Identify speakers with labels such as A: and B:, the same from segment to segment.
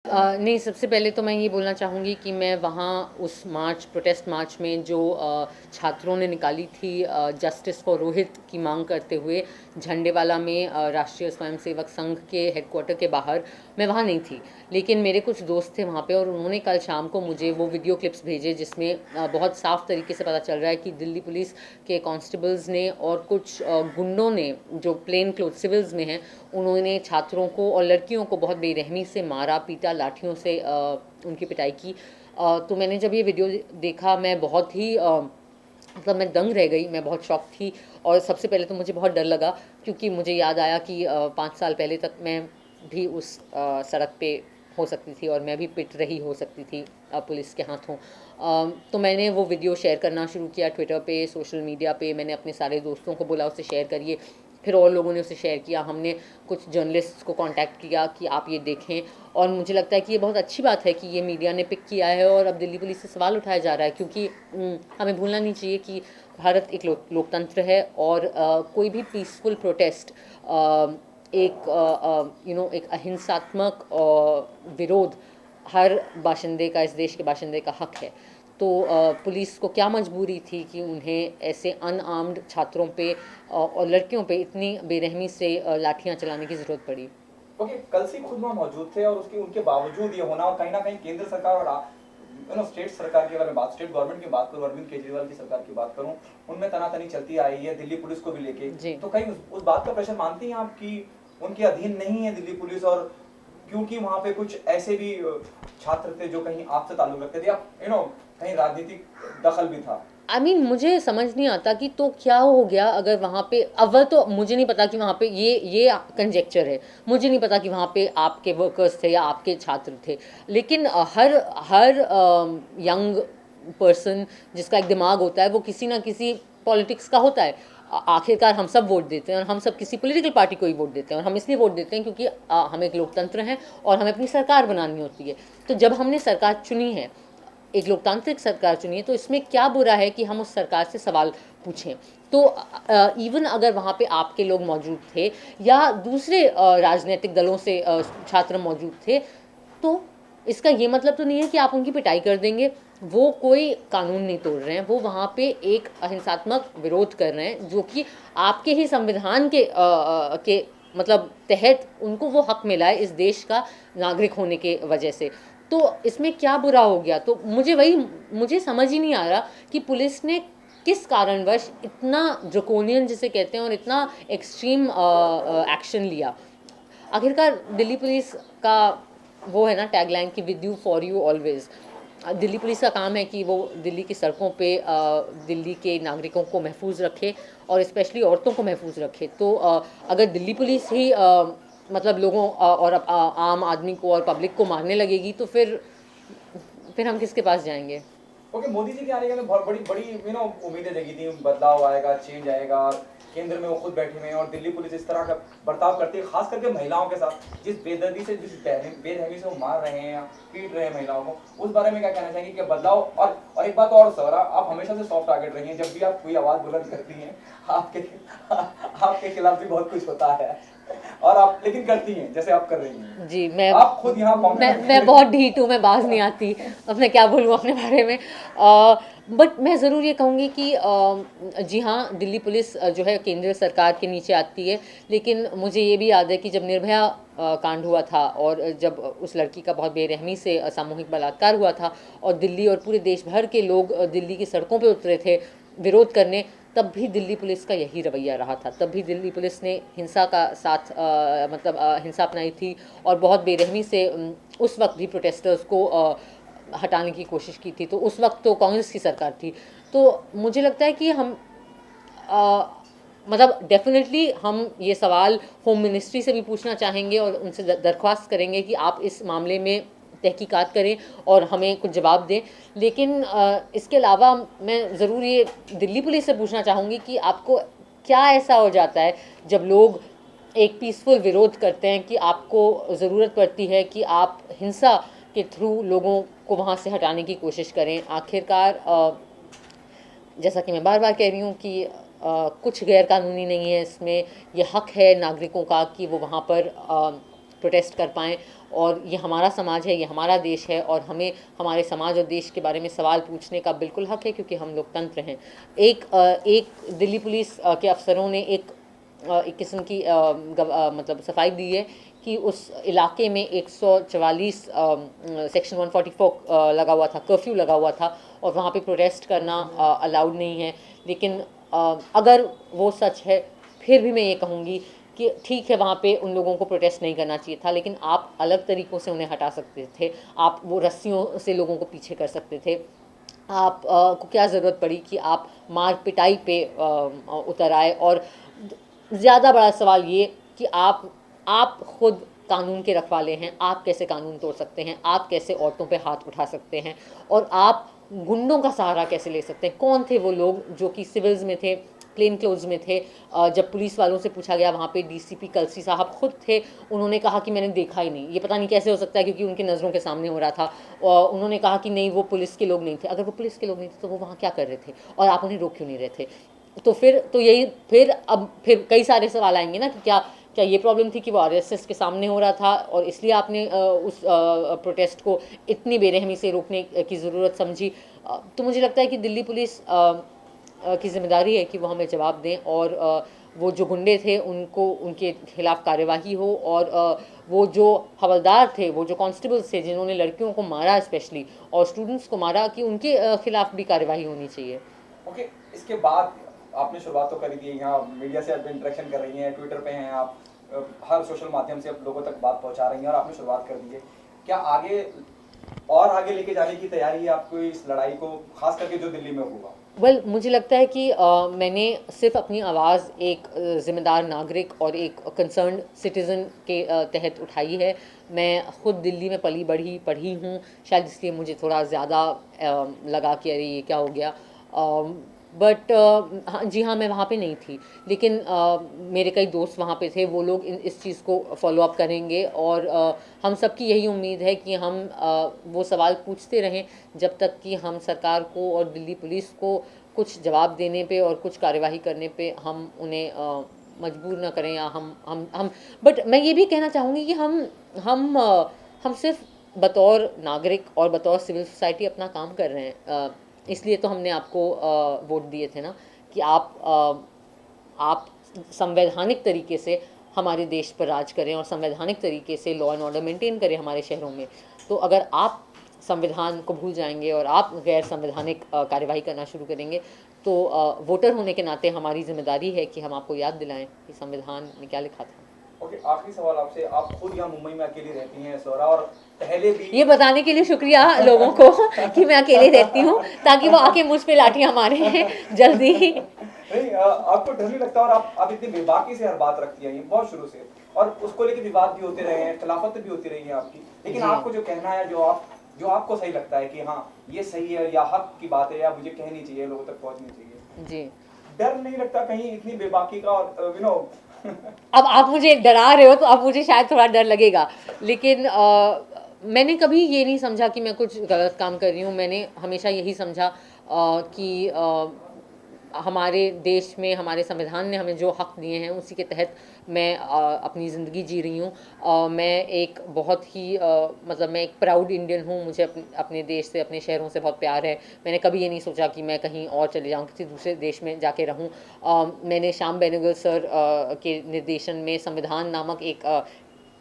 A: नहीं, सबसे पहले तो मैं ये बोलना चाहूँगी कि मैं वहाँ उस प्रोटेस्ट मार्च में जो छात्रों ने निकाली थी जस्टिस फॉर रोहित की मांग करते हुए झंडेवाला में राष्ट्रीय स्वयंसेवक संघ के हेडक्वार्टर के बाहर, मैं वहाँ नहीं थी। लेकिन मेरे कुछ दोस्त थे वहाँ पे और उन्होंने कल शाम को मुझे वो वीडियो क्लिप्स भेजे जिसमें बहुत साफ तरीके से पता चल रहा है कि दिल्ली पुलिस के कांस्टेबल्स ने और कुछ गुंडों ने जो प्लेन क्लोथ सिविल्स में हैं, उन्होंने छात्रों को और लड़कियों को बहुत बेरहमी से मारा, पीटा, लाठियों से उनकी पिटाई की। तो मैंने जब ये वीडियो देखा, मैं बहुत ही मतलब मैं दंग रह गई, मैं बहुत शॉक थी। और सबसे पहले तो मुझे बहुत डर लगा क्योंकि मुझे याद आया कि 5 साल पहले तक मैं भी उस सड़क पे हो सकती थी और मैं भी पिट रही हो सकती थी पुलिस के हाथों। तो मैंने वो वीडियो शेयर करना शुरू किया ट्विटर पे, सोशल मीडिया पे। मैंने अपने सारे दोस्तों को बोला उसे शेयर करिए, फिर और लोगों ने उसे शेयर किया। हमने कुछ जर्नलिस्ट को कांटेक्ट किया कि आप ये देखें। और मुझे लगता है कि ये बहुत अच्छी बात है कि ये मीडिया ने पिक किया है और अब दिल्ली पुलिस से सवाल उठाया जा रहा है, क्योंकि हमें भूलना नहीं चाहिए कि भारत एक लोकतंत्र है और कोई भी पीसफुल प्रोटेस्ट एक अहिंसात्मक विरोध हर बाशिंदे का, इस देश के बाशिंदे का हक है। तो पुलिस को क्या मजबूरी थी कि उन्हें ऐसे अनआर्म्ड छात्रों पे और लड़कियों पे इतनी बेरहमी से लाठियां चलाने की ज़रूरत पड़ी।
B: ओके, कल से खुद वहाँ मौजूद थे और उसके उनके बावजूद ये होना, और कहीं ना कहीं केंद्र सरकार और स्टेट सरकार की, अगर मैं बात स्टेट गवर्नमेंट की बात करूँ, अरविंद केजरीवाल की सरकार की बात करूँ, उनमें तनातनी चलती आई है दिल्ली पुलिस को भी लेके। तो कहीं उस बात का प्रेशर मानती हैं आप कि उनके अधीन नहीं है दिल्ली पुलिस, और क्योंकि वहाँ पे कुछ ऐसे भी छात्र थे जो कहीं आपसे ताल्लुक रखते थे, या कहीं राजनीतिक दखल भी था?
A: मुझे समझ नहीं आता कि तो क्या हो गया अगर वहाँ पे, अव्वल तो मुझे नहीं पता कि वहाँ पे ये कंजेक्चर है, मुझे नहीं पता कि वहाँ पे आपके वर्कर्स थे या आपके छात्र थे। लेकिन हर हर यंग पर्सन जिसका एक दिमाग होता है वो किसी ना किसी पॉलिटिक्स का होता है। आखिरकार हम सब वोट देते हैं और हम सब किसी पॉलिटिकल पार्टी को ही वोट देते हैं, और हम इसलिए वोट देते हैं क्योंकि हम एक लोकतंत्र हैं और हमें अपनी सरकार बनानी होती है। तो जब हमने सरकार चुनी है, एक लोकतांत्रिक सरकार चुनिए, तो इसमें क्या बुरा है कि हम उस सरकार से सवाल पूछें। तो इवन अगर वहाँ पे आपके लोग मौजूद थे या दूसरे राजनीतिक दलों से छात्र मौजूद थे, तो इसका ये मतलब तो नहीं है कि आप उनकी पिटाई कर देंगे। वो कोई कानून नहीं तोड़ रहे हैं, वो वहाँ पे एक अहिंसात्मक विरोध कर रहे हैं जो कि आपके ही संविधान के मतलब तहत उनको वो हक मिला है इस देश का नागरिक होने के वजह से। तो इसमें क्या बुरा हो गया? तो मुझे समझ ही नहीं आ रहा कि पुलिस ने किस कारणवश इतना ड्रकोनियन जिसे कहते हैं और इतना एक्सट्रीम एक्शन लिया। आखिरकार दिल्ली पुलिस का वो है ना टैगलाइन कि with you for you always. Delhi police का काम है कि वो दिल्ली की सड़कों पे दिल्ली के नागरिकों को महफूज रखे और स्पेशली औरतों को महफूज रखे। तो अगर दिल्ली पुलिस ही मतलब लोगों और आम आदमी को और पब्लिक को मारने लगेगी, तो फिर हम किसके पास जाएंगे?
B: ओके, मोदी जी के आने के बाद बहुत बड़ी बड़ी उम्मीदें जगी थी, बदलाव आएगा, चेंज आएगा, केंद्र में वो खुद बैठे हुए हैं, और दिल्ली पुलिस इस तरह का बर्ताव करती है, खास करके महिलाओं के साथ, जिस बेदर्दी से, जिस बेरहमी से वो मार रहे हैं या पीट रहे हैं महिलाओं को, उस बारे में क्या कहना चाहेंगे कि बदलाव? और एक बात और सर, आप हमेशा से सॉफ्ट टारगेट रही हैं, जब भी आप कोई आवाज बुलंद करती हैं आपके खिलाफ भी बहुत कुछ होता है, और आप लेकिन करती हैं जैसे आप कर रही हैं।
A: जी,
B: आप खुद यहाँ
A: मैं बहुत ढीठ हूँ, मैं बाज नहीं आती। अब मैं क्या बोलूँ अपने बारे में। बट मैं ज़रूर ये कहूँगी कि जी हाँ, दिल्ली पुलिस जो है केंद्र सरकार के नीचे आती है। लेकिन मुझे ये भी याद है कि जब निर्भया कांड हुआ था और जब उस लड़की का बहुत बेरहमी से सामूहिक बलात्कार हुआ था और दिल्ली और पूरे देश भर के लोग दिल्ली की सड़कों पे उतरे थे विरोध करने, तब भी दिल्ली पुलिस का यही रवैया रहा था। तब भी दिल्ली पुलिस ने हिंसा का साथ मतलब हिंसा अपनाई थी और बहुत बेरहमी से उस वक्त भी प्रोटेस्टर्स को हटाने की कोशिश की थी। तो उस वक्त तो कांग्रेस की सरकार थी। तो मुझे लगता है कि हम मतलब डेफिनेटली हम ये सवाल होम मिनिस्ट्री से भी पूछना चाहेंगे और उनसे दरख्वास्त करेंगे कि आप इस मामले में तहकीकात करें और हमें कुछ जवाब दें। लेकिन इसके अलावा मैं ज़रूर ये दिल्ली पुलिस से पूछना चाहूँगी कि आपको क्या ऐसा हो जाता है जब लोग एक पीसफुल विरोध करते हैं कि आपको ज़रूरत पड़ती है कि आप हिंसा के थ्रू लोगों को वहाँ से हटाने की कोशिश करें। आखिरकार जैसा कि मैं बार बार कह रही हूँ कि कुछ गैर कानूनी नहीं है इसमें। यह हक है नागरिकों का कि वो वहाँ पर प्रोटेस्ट कर पाएँ और ये हमारा समाज है, ये हमारा देश है, और हमें हमारे समाज और देश के बारे में सवाल पूछने का बिल्कुल हक है, क्योंकि हम लोकतंत्र हैं। एक दिल्ली पुलिस के अफसरों ने एक किस्म की मतलब सफाई दी है कि उस इलाके में 144 सेक्शन 144 लगा हुआ था, कर्फ्यू लगा हुआ था, और वहाँ पे प्रोटेस्ट करना अलाउड नहीं है। लेकिन अगर वो सच है, फिर भी मैं ये कहूँगी कि ठीक है, वहाँ पे उन लोगों को प्रोटेस्ट नहीं करना चाहिए था, लेकिन आप अलग तरीक़ों से उन्हें हटा सकते थे। आप वो रस्सियों से लोगों को पीछे कर सकते थे। आप को क्या ज़रूरत पड़ी कि आप मार पिटाई पे उतर आए? और ज़्यादा बड़ा सवाल ये कि आप खुद कानून के रखवाले हैं, आप कैसे कानून तोड़ सकते हैं? आप कैसे औरतों पे हाथ उठा सकते हैं? और आप गुंडों का सहारा कैसे ले सकते हैं? कौन थे वो लोग जो कि सिविल्स में थे, प्लेन क्लोथ्स में थे? जब पुलिस वालों से पूछा गया, वहाँ पे डीसीपी कलसी साहब खुद थे, उन्होंने कहा कि मैंने देखा ही नहीं। ये पता नहीं कैसे हो सकता है, क्योंकि उनकी नज़रों के सामने हो रहा था। और उन्होंने कहा कि नहीं, वो पुलिस के लोग नहीं थे। अगर वो पुलिस के लोग नहीं थे तो वो वहाँ क्या कर रहे थे, और आप उन्हें रोक क्यों नहीं रहे थे? तो फिर कई सारे सवाल आएंगे ना कि क्या क्या ये प्रॉब्लम थी कि वो आरएसएस के सामने हो रहा था, और इसलिए आपने उस प्रोटेस्ट को इतनी बेरहमी से रोकने की ज़रूरत समझी? तो मुझे लगता है कि दिल्ली पुलिस की जिम्मेदारी है कि वो हमें जवाब दें, और वो जो गुंडे थे उनको, उनके खिलाफ कार्यवाही हो, और वो जो हवलदार थे, वो जो कांस्टेबल्स थे जिन्होंने लड़कियों को मारा स्पेशली, और स्टूडेंट्स को मारा, कि उनके खिलाफ भी कार्यवाही होनी चाहिए।
B: ओके, इसके बाद आपने शुरुआत तो करी थी, यहाँ मीडिया से आप इंटरेक्शन कर रही हैं, ट्विटर पे हैं आप, हर सोशल माध्यम से आप लोगों तक बात पहुंचा रही हैं, और आपने शुरुआत कर दी है। क्या आगे और आगे लेके जाने की तैयारी है आपको इस लड़ाई को, खास करके जो दिल्ली में हुआ?
A: वेल, मुझे लगता है कि मैंने सिर्फ अपनी आवाज़ एक ज़िम्मेदार नागरिक और एक कंसर्न्ड सिटीज़न के तहत उठाई है। मैं ख़ुद दिल्ली में पढ़ी हूँ, शायद इसलिए मुझे थोड़ा ज़्यादा लगा कि अरे ये क्या हो गया। बट हाँ जी, हाँ, मैं वहाँ पे नहीं थी, लेकिन मेरे कई दोस्त वहाँ पे थे। वो लोग इस चीज़ को फॉलो अप करेंगे, और हम सबकी यही उम्मीद है कि हम वो सवाल पूछते रहें जब तक कि हम सरकार को और दिल्ली पुलिस को कुछ जवाब देने पे और कुछ कार्यवाही करने पे हम उन्हें मजबूर न करें, या हम बट मैं ये भी कहना चाहूँगी कि हम सिर्फ बतौर नागरिक और बतौर सिविल सोसाइटी अपना काम कर रहे हैं। इसलिए तो हमने आपको वोट दिए थे ना, कि आप संवैधानिक तरीके से हमारे देश पर राज करें, और संवैधानिक तरीके से लॉ एंड ऑर्डर मेंटेन करें हमारे शहरों में। तो अगर आप संविधान को भूल जाएंगे और आप गैर संवैधानिक कार्यवाही करना शुरू करेंगे, तो वोटर होने के नाते हमारी जिम्मेदारी है कि हम आपको याद दिलाएं कि संविधान में क्या लिखा था।
B: ओके, आखिरी सवाल आपसे, आप खुद यहाँ मुंबई में अकेली रहती हैं सोरा, और पहले भी
A: ये बताने के लिए शुक्रिया लोगों को कि मैं अकेले रहती हूँ, ताकि वो आके मुझ पे लाठियाँ मारे जल्दी ही।
B: नहीं, आपको डर नहीं लगता? और आप इतनी बेबाकी से हर बात रखती हैं, ये बहुत शुरू से, और उसको लेके विवाद भी होते रहे हैं, खिलाफत भी होती रही है आपकी, लेकिन आपको जो कहना है, जो आपको सही लगता है कि हाँ ये सही है, या हक की बात है, या मुझे कहनी चाहिए, लोगों तक पहुंचनी चाहिए
A: जी,
B: डर नहीं लगता कहीं इतनी बेबाकी का? और
A: अब आप मुझे डरा रहे हो, तो अब मुझे शायद थोड़ा डर लगेगा, लेकिन मैंने कभी ये नहीं समझा कि मैं कुछ गलत काम कर रही हूँ। मैंने हमेशा यही समझा कि हमारे देश में हमारे संविधान ने हमें जो हक दिए हैं उसी के तहत मैं अपनी ज़िंदगी जी रही हूँ। मैं एक बहुत ही मतलब मैं एक प्राउड इंडियन हूँ। मुझे अपने देश से, अपने शहरों से बहुत प्यार है। मैंने कभी ये नहीं सोचा कि मैं कहीं और चले जाऊँ, किसी दूसरे देश में जाके रहूँ। मैंने श्याम बेनेगल सर के निर्देशन में संविधान नामक एक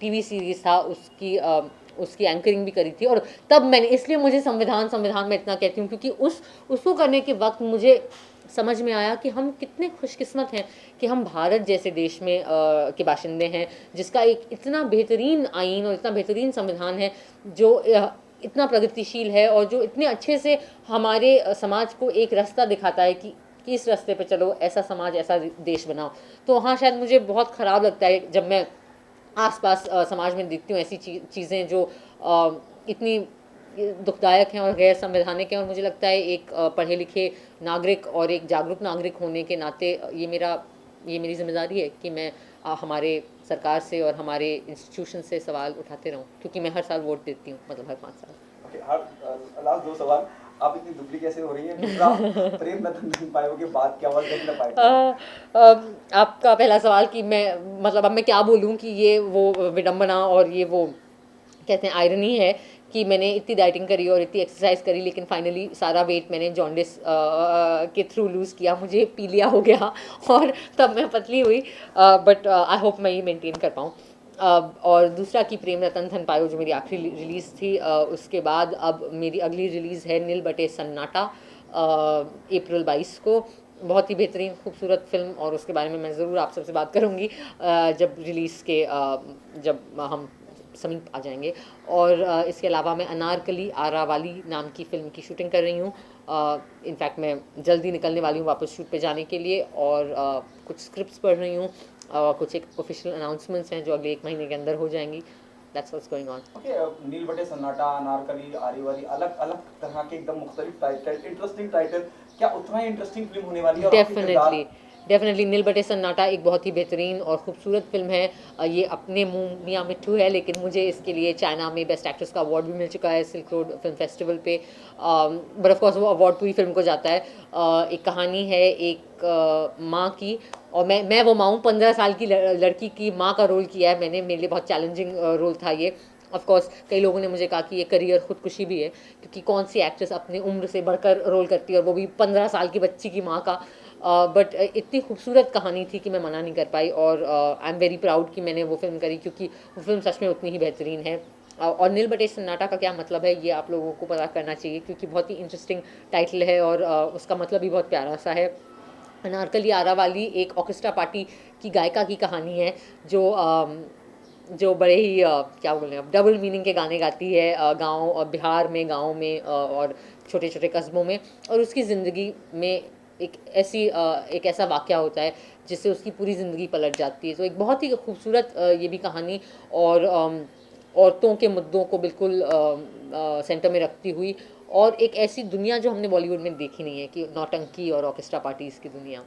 A: टीवी सीरीज़ था, उसकी एंकरिंग भी करी थी, और तब मैंने, इसलिए मुझे संविधान मैं इतना कहती हूँ, क्योंकि उसको करने के वक्त मुझे समझ में आया कि हम कितने खुशकिस्मत हैं कि हम भारत जैसे देश में के बाशिंदे हैं, जिसका एक इतना बेहतरीन आईन और इतना बेहतरीन संविधान है, जो इतना प्रगतिशील है, और जो इतने अच्छे से हमारे समाज को एक रास्ता दिखाता है कि इस रास्ते पे चलो, ऐसा समाज, ऐसा देश बनाओ। तो हाँ, शायद मुझे बहुत ख़राब लगता है जब मैं आसपास समाज में देखती हूँ ऐसी चीज़ें जो इतनी दुखदायक हैं और गैर संवैधानिक हैं, और मुझे लगता है एक पढ़े लिखे नागरिक और एक जागरूक नागरिक होने के नाते ये मेरी जिम्मेदारी है कि मैं हमारे सरकार से और हमारे इंस्टीट्यूशन से सवाल उठाते रहूं, क्योंकि मैं हर साल वोट देती हूँ, मतलब हर 5 साल।
B: ओके, हर लास्ट 2 सवाल, आप इतनी दुबली कैसे हो रही हैं? दूसरा, प्रेम रतन धन पायो के बाद क्या आवाज देख ना पाए?
A: आपका पहला सवाल कि मैं, मतलब अब मैं क्या बोलूँ कि ये वो विडंबना और ये वो कहते हैं आयरनी है कि मैंने इतनी डाइटिंग करी और इतनी एक्सरसाइज करी, लेकिन फाइनली सारा वेट मैंने जॉन्डिस के थ्रू लूज़ किया, मुझे पीलिया हो गया और तब मैं पतली हुई। बट आई होप मैं ये मेंटेन कर पाऊँ। और दूसरा कि प्रेम रतन धन पायो, जो मेरी आखिरी रिलीज़ थी। उसके बाद अब मेरी अगली रिलीज़ है नील बटे सन्नाटा, अप्रैल 22 को। बहुत ही बेहतरीन खूबसूरत फिल्म, और उसके बारे में मैं ज़रूर आप सबसे बात करूँगी जब रिलीज़ के जब हम समीप आ जाएंगे। और इसके अलावा मैं अनारकली आरावाली नाम की फ़िल्म की शूटिंग कर रही हूँ। इनफैक्ट मैं जल्दी निकलने वाली हूँ वापस शूट पे जाने के लिए, और कुछ स्क्रिप्ट्स पढ़ रही हूँ, कुछ एक ऑफिशियल अनाउंसमेंट्स हैं जो अगले 1 महीने के अंदर हो जाएंगी। That's what's going on.
B: Okay, Nil Battey Sannata, Anarkali, आरीवारी, अलग अलग तरह के एकदम मुख्तलिफ टाइटल, इंटरेस्टिंग टाइटल, क्या उतना ही इंटरेस्टिंग फिल्म होने वाली है? और आपके
A: डेफिनेटली
B: किरदार
A: डेफिनेटली नील बटे सन्नाटा एक बहुत ही बेहतरीन और खूबसूरत फिल्म है। ये अपने मुंह मियाँ मिट्ठू है, लेकिन मुझे इसके लिए चाइना में बेस्ट एक्ट्रेस का अवार्ड भी मिल चुका है सिल्क रोड फिल्म फेस्टिवल पे। बट ऑफ कोर्स वो अवार्ड पूरी फिल्म को जाता है। एक कहानी है एक माँ की, और मैं वो माँ हूँ, 15 साल की लड़की की माँ का रोल किया है मैंने। मेरे लिए बहुत चैलेंजिंग रोल था ये। ऑफ कोर्स कई लोगों ने मुझे कहा कि ये करियर खुदकुशी भी है, क्योंकि कौन सी एक्ट्रेस अपनी उम्र से बढ़कर रोल करती है, और वो भी 15 साल की बच्ची की माँ का। बट इतनी खूबसूरत कहानी थी कि मैं मना नहीं कर पाई, और आई एम वेरी प्राउड कि मैंने वो फिल्म करी, क्योंकि वो फिल्म सच में उतनी ही बेहतरीन है। और नील बटे सन्नाटा का क्या मतलब है ये आप लोगों को पता करना चाहिए, क्योंकि बहुत ही इंटरेस्टिंग टाइटल है, और उसका मतलब भी बहुत प्यारा सा है। अनारकली आरावाली एक ऑर्केस्ट्रा पार्टी की गायिका की कहानी है, जो बड़े ही क्या बोलें अब, डबल मीनिंग के गाने गाती है गाँव और बिहार में, गाँव में और छोटे छोटे कस्बों में। और उसकी ज़िंदगी में एक ऐसा वाक़या होता है जिससे उसकी पूरी ज़िंदगी पलट जाती है। तो एक बहुत ही खूबसूरत ये भी कहानी, और औरतों के मुद्दों को बिल्कुल सेंटर में रखती हुई, और एक ऐसी दुनिया जो हमने बॉलीवुड में देखी नहीं है, कि नौटंकी और ऑर्केस्ट्रा पार्टीज़ की दुनिया।